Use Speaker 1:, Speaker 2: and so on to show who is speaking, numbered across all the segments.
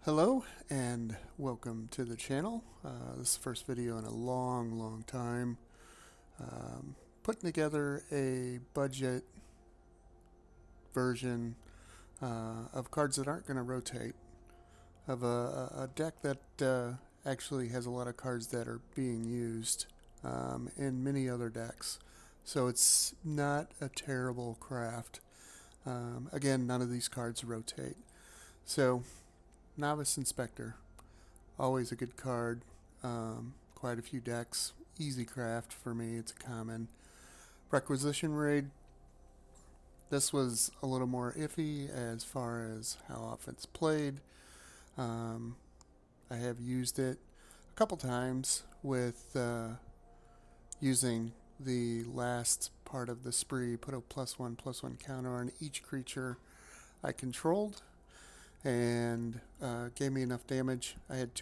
Speaker 1: Hello and welcome to the channel. This is the first video in a long time. Putting together a budget version of cards that aren't going to rotate, of a deck that actually has a lot of cards that are being used in many other decks. So it's not a terrible craft. Again, none of these cards rotate. So Novice Inspector, always a good card. Quite a few decks. Easy craft for me, it's a common. Requisition Raid, this was a little more iffy as far as how often it's played. I have used it a couple times with using the last part of the spree, put a +1/+1 counter on each creature I controlled, and gave me enough damage. I had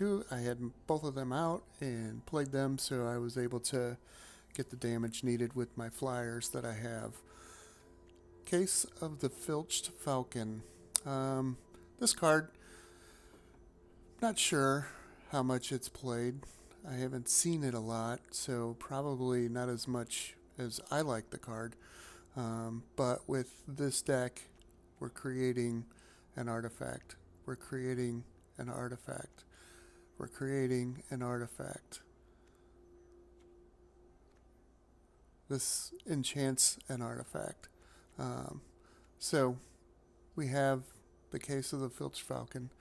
Speaker 1: both of them out and played them, so I was able to get the damage needed with my flyers that I have. Case of the Filched Falcon. This card, not sure how much it's played. I haven't seen it a lot, so probably not as much as I like the card. But with this deck, we're creating an artifact. We're creating an artifact. We're creating an artifact. This enchants an artifact. So we have the Case of the Filched Falcon.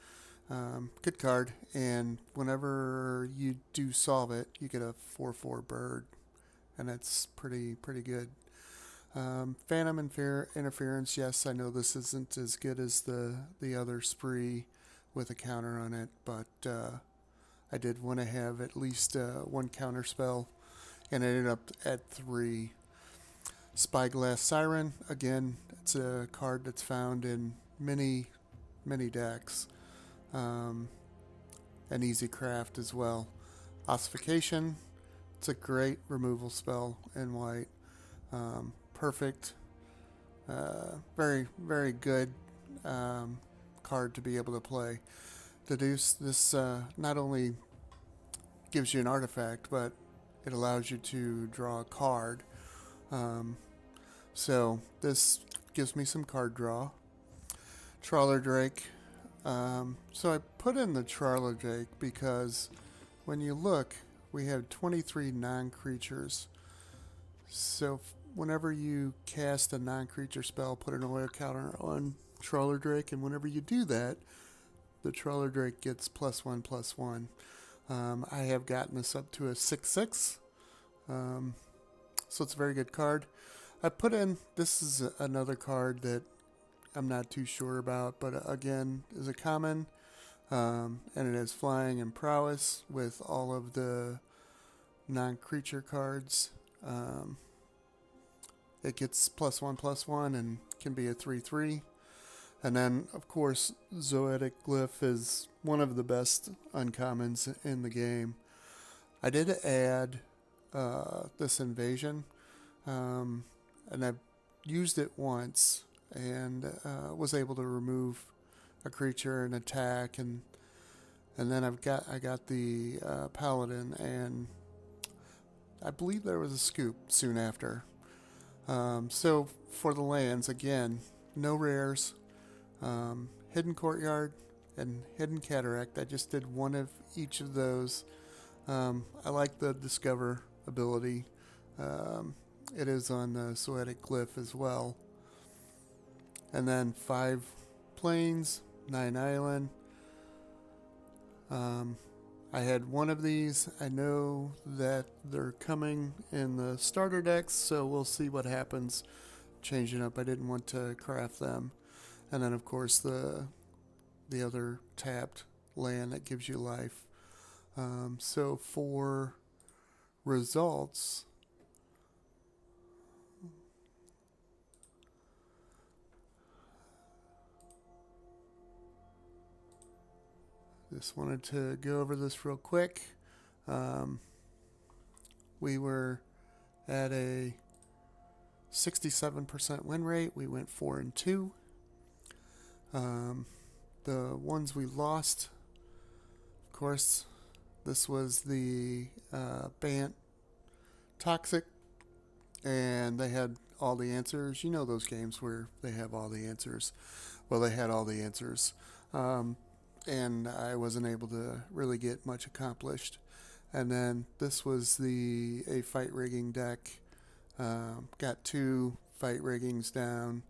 Speaker 1: Good card, and whenever you do solve it, you get a 4/4 bird, and it's pretty good. Phantom Interference, yes, I know this isn't as good as the other spree with a counter on it, but I did want to have at least one counter spell, and I ended up at 3. Spyglass Siren, again, it's a card that's found in many decks. An easy craft as well. Ossification, it's a great removal spell in white. Perfect, very good card to be able to play. Deduce, this not only gives you an artifact, but it allows you to draw a card. So this gives me some card draw. Trawler Drake. So I put in the Trawler Drake because when you look, we have 23 non-creatures. So whenever you cast a non-creature spell, put an oil counter on Trawler Drake, and whenever you do that, the Trawler Drake gets +1/+1. I have gotten this up to a 6/6, so it's a very good card. I put in, this is another card that I'm not too sure about, but again, is a common, and it has flying and prowess with all of the non-creature cards. It gets +1/+1 and can be a 3/3. And then, of course, Zoetic Glyph is one of the best uncommons in the game. I did add this Invasion, and I've used it once and was able to remove a creature and attack, and then I got the Paladin, and I believe there was a scoop soon after. So for the lands, again, no rares. Hidden Courtyard and Hidden Cataract. I just did one of each of those. I like the Discover ability. It is on the Zoetic Glyph as well. And then 5 plains, 9 island. I had one of these. I know that they're coming in the starter decks, so we'll see what happens changing up. I didn't want to craft them. And then, of course, the other tapped land that gives you life. So for results, just wanted to go over this real quick. We were at a 67% win rate. We went 4-2. The ones we lost course, this was the Bant Toxic, and they had all the answers. You know those games where they have all the answers. Well, they had all the answers. And I wasn't able to really get much accomplished. And then this was a fight rigging deck. Got 2 fight riggings down,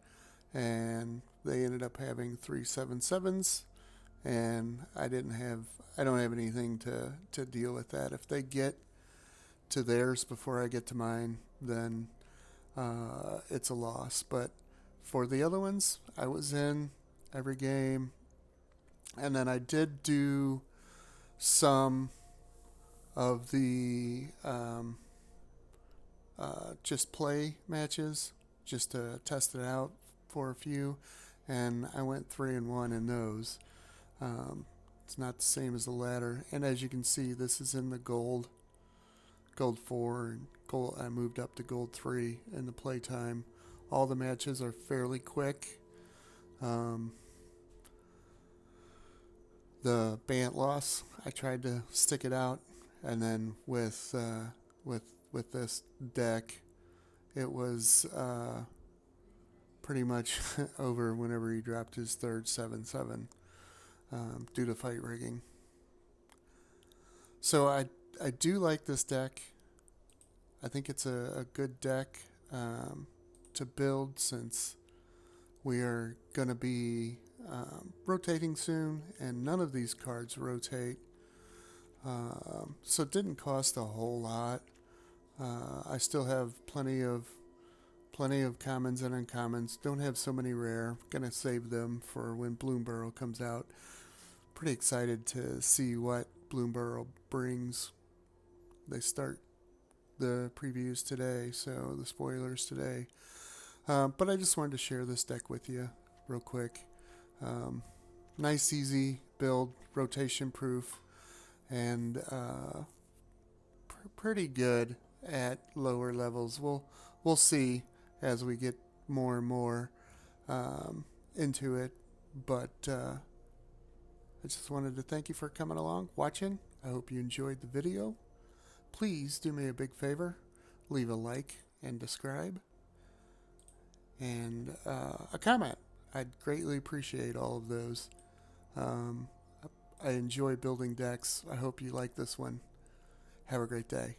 Speaker 1: and they ended up having 3/7/7s, and I don't have anything to deal with that. If they get to theirs before I get to mine, then it's a loss. But for the other ones, I was in every game, and then I did do some of the just play matches just to test it out for a few, and I went 3-1 in those. It's not the same as the ladder, and as you can see, this is in the gold 4, and gold. I moved up to gold 3 in the playtime. All the matches are fairly quick. The Bant loss, I tried to stick it out, and then with this deck, it was pretty much over whenever he dropped his third 7/7 due to fight rigging. So I do like this deck. I think it's a good deck to build, since we are going to be rotating soon, and none of these cards rotate. So it didn't cost a whole lot. I still have plenty of commons and uncommons. Don't have so many rare. Gonna save them for when Bloomburrow comes out. Pretty excited to see what Bloomburrow brings. They start the previews today, so the spoilers today. But I just wanted to share this deck with you real quick. Nice, easy build, rotation proof, and pretty good at lower levels. We'll see as we get more and more into it. But I just wanted to thank you for coming along, watching. I hope you enjoyed the video. Please do me a big favor. Leave a like and subscribe. And a comment. I'd greatly appreciate all of those. I enjoy building decks. I hope you like this one. Have a great day.